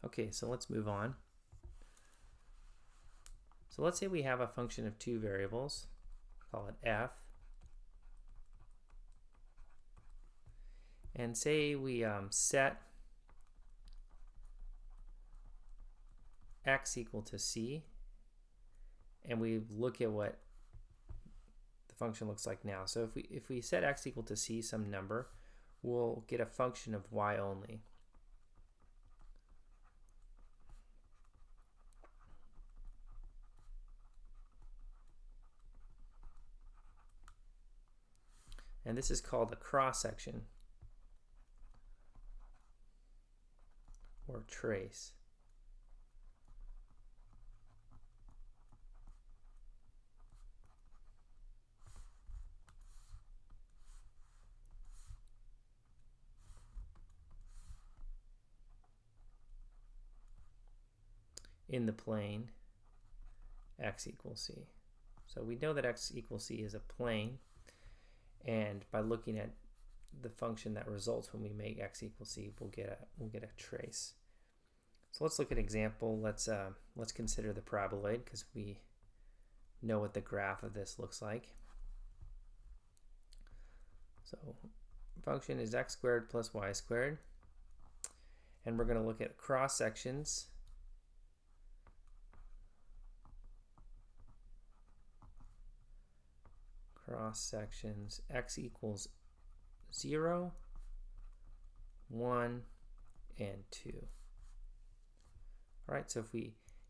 Okay, so let's move on. So let's say we have a function of two variables, call it f, and say we set x equal to c, and we look at what the function looks like now. So if we set x equal to c, some number, we'll get a function of y only. And this is called a cross-section or trace. In the plane x equals c. So we know that x equals c is a plane, and by looking at the function that results when we make x equals c, we'll get a trace. So let's look at an example. Let's consider the paraboloid, because we know what the graph of this looks like. So function is x squared plus y squared, and we're going to look at cross sections. Cross sections x equals 0, 1, and 2. All right, so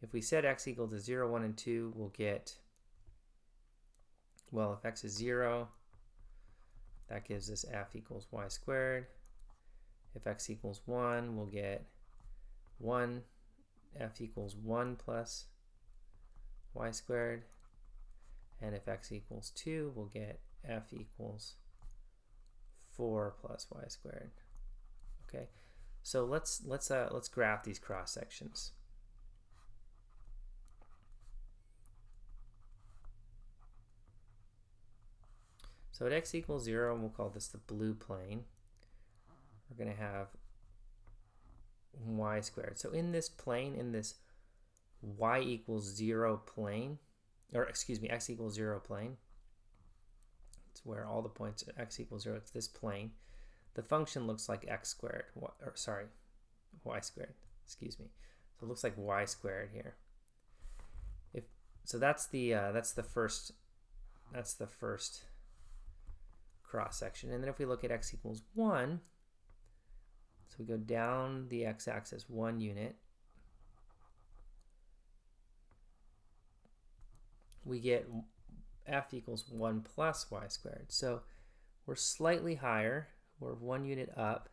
if we set x equal to 0, 1, and 2, we'll get, well, if x is 0, that gives us f equals y squared. If x equals 1, we'll get 1, f equals 1 plus y squared. And if x equals 2, we'll get f equals 4 plus y squared. Okay, so let's graph these cross sections. So at x equals 0, we'll call this the blue plane. We're going to have y squared. So in this plane, in this y equals 0 plane, or excuse me, x equals 0 plane, it's where all the points at x equals 0, it's this plane. The function looks like x squared, y squared, excuse me. So it looks like y squared here. So that's the first cross section. And then if we look at x equals 1, so we go down the x-axis 1 unit, we get f equals 1 plus y squared. So we're slightly higher, we're 1 unit up.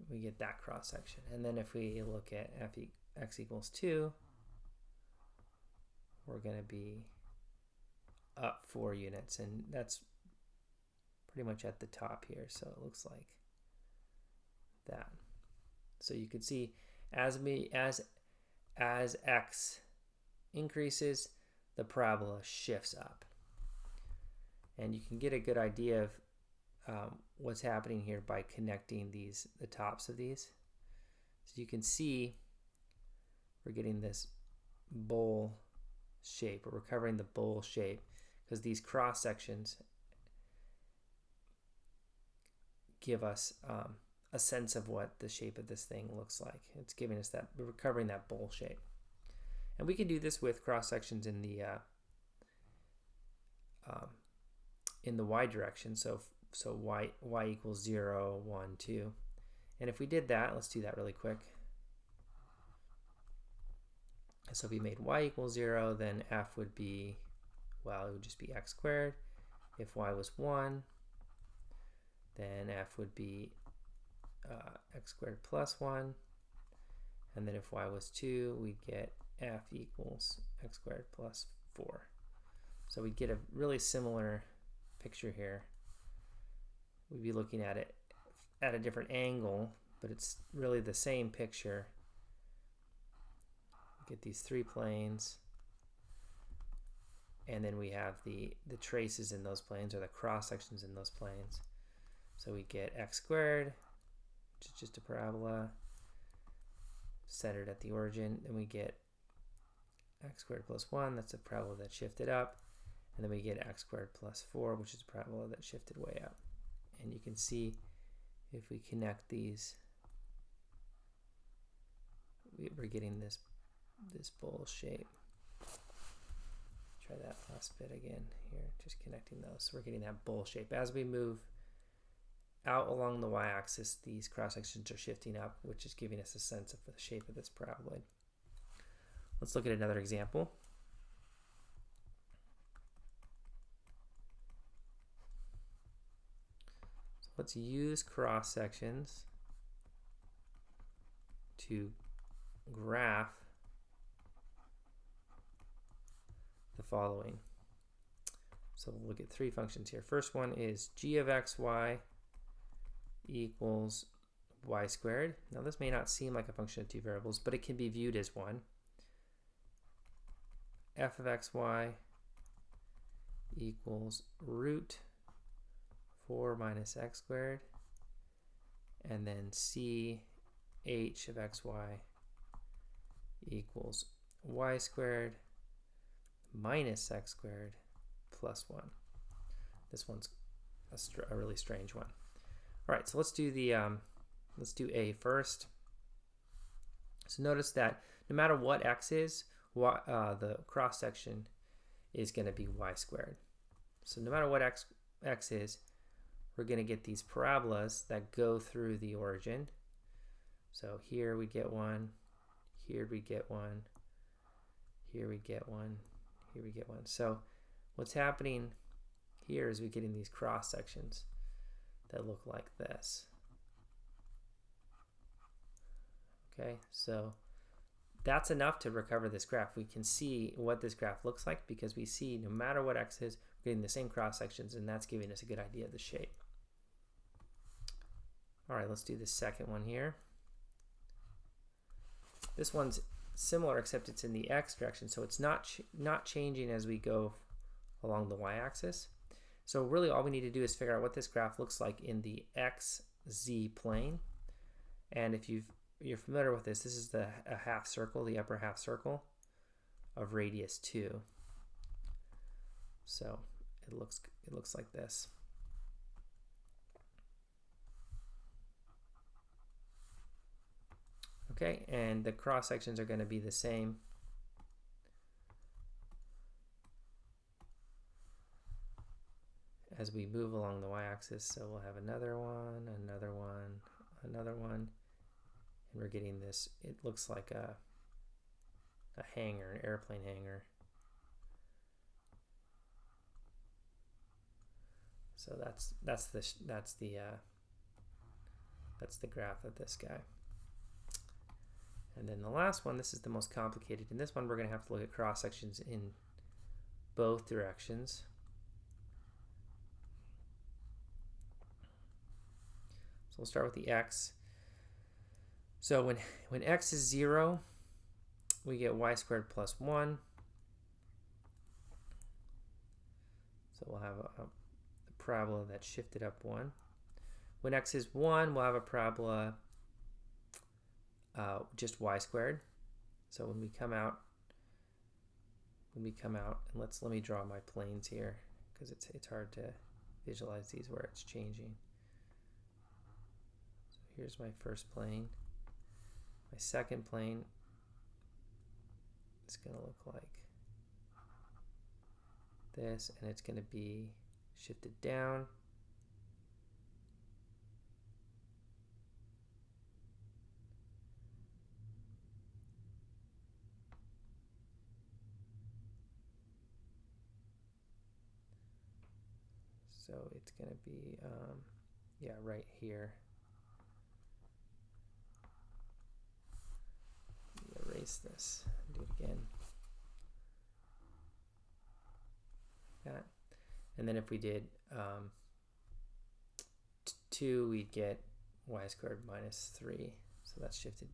We get that cross section. And then if we look at x equals 2, we're going to be up 4 units, and that's pretty much at the top here, so it looks like that. So you can see as x increases, the parabola shifts up, and you can get a good idea of what's happening here by connecting the tops of these. So you can see we're getting this bowl shape, or we're covering the bowl shape, because these cross sections give us a sense of what the shape of this thing looks like. It's giving us that, we're covering that bowl shape. And we can do this with cross sections in the y direction. So y equals 0, 1, 2. And if we did that, let's do that really quick. So if we made y equals 0, then f would be, well, it would just be x squared. If y was 1, then f would be x squared plus 1. And then if y was 2, we'd get f equals x squared plus 4. So we'd get a really similar picture here. We'd be looking at it at a different angle, but it's really the same picture. We get these 3 planes, and then we have the traces in those planes, or the cross sections in those planes. So we get x squared which is just a parabola centered at the origin. Then we get x squared plus 1, that's a parabola that shifted up. And then we get x squared plus 4, which is a parabola that shifted way up. And you can see if we connect these, we're getting this bowl shape. Try that last bit again here, just connecting those. So we're getting that bowl shape. As we move out along the y-axis, these cross-sections are shifting up, which is giving us a sense of the shape of this paraboloid. Let's look at another example. So let's use cross-sections to graph the following. So we'll look at three functions here. First one is g of xy equals y squared. Now this may not seem like a function of two variables, but it can be viewed as one. F of xy equals root 4 minus x squared, and then c h of xy equals y squared minus x squared plus 1. This one's a really strange one. All right, so let's do A first. So notice that no matter what x is, the cross section is going to be y squared. So no matter what x is, we're going to get these parabolas that go through the origin. So here we get one, here we get one, here we get one, here we get one. So what's happening here is we're getting these cross sections that look like this. Okay, so that's enough to recover this graph. We can see what this graph looks like because we see no matter what x is, we're getting the same cross sections, and that's giving us a good idea of the shape. All right, let's do the second one here. This one's similar, except it's in the x direction, so it's not changing as we go along the y-axis. So really all we need to do is figure out what this graph looks like in the xz plane. And if you're familiar with this is a half circle, the upper half circle of radius 2. So it looks like this. Okay, and the cross sections are going to be the same. As we move along the y-axis, so we'll have another one, another one, another one, and we're getting this, it looks like a hangar, an airplane hangar. So that's the graph of this guy. And then the last one, this is the most complicated. In this one, we're going to have to look at cross sections in both directions. So we'll start with the x. So when x is 0, we get y squared plus 1. So we'll have a parabola that shifted up 1. When x is 1, we'll have a parabola just y squared. So when we come out, and let me draw my planes here because it's hard to visualize these where it's changing. So here's my first plane. My second plane is going to look like this, and it's going to be shifted down. So it's going to be, yeah, right here. Erase this, do it again. That. And then if we did 2, we'd get y squared minus 3. So that's shifted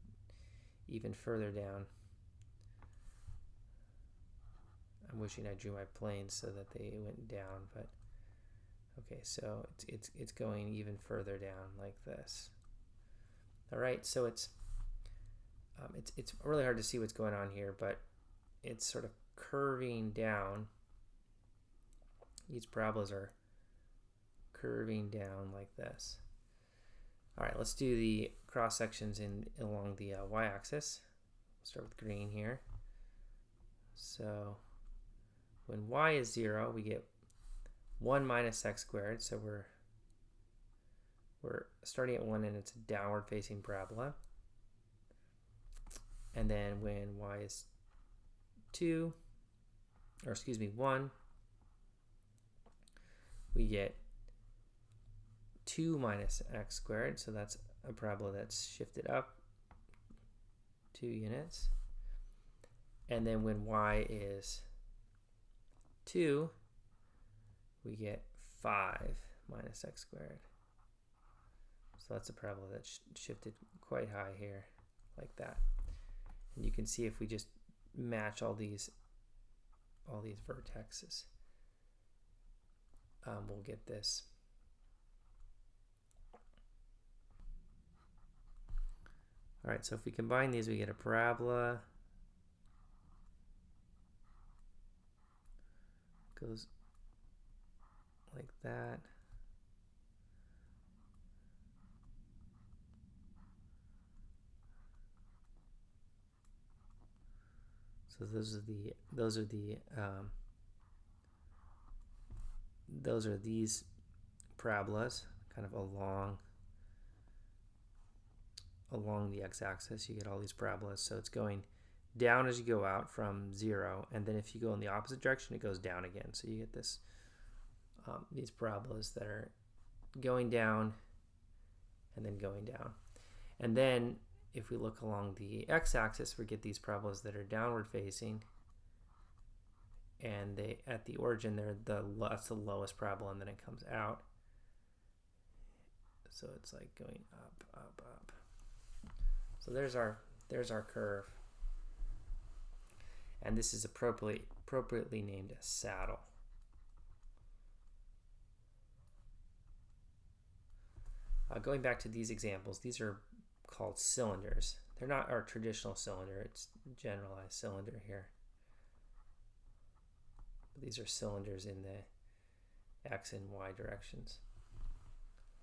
even further down. I'm wishing I drew my planes so that they went down, but okay, so it's going even further down like this. All right, so it's really hard to see what's going on here, but it's sort of curving down. These parabolas are curving down like this. All right, let's do the cross sections along the y-axis. Start with green here. So when y is 0, we get 1 minus x squared. So we're starting at 1 and it's a downward facing parabola. And then when y is 1, we get 2 minus x squared. So that's a parabola that's shifted up 2 units. And then when y is 2, we get 5 minus x squared. So that's a parabola that's shifted quite high here, like that. And you can see if we just match all these vertexes, we'll get this. All right, so if we combine these, we get a parabola. Goes like that. So those are these parabolas, kind of along the x-axis. You get all these parabolas. So it's going down as you go out from 0, and then if you go in the opposite direction, it goes down again. So you get this these parabolas that are going down and then going down. And then if we look along the x-axis, we get these parabolas that are downward facing, and they at the origin that's the lowest parabola, and then it comes out. So it's like going up, up, up. So there's our curve, and this is appropriately named a saddle. Going back to these examples, these are called cylinders. They're not our traditional cylinder, it's generalized cylinder here. But these are cylinders in the x and y directions.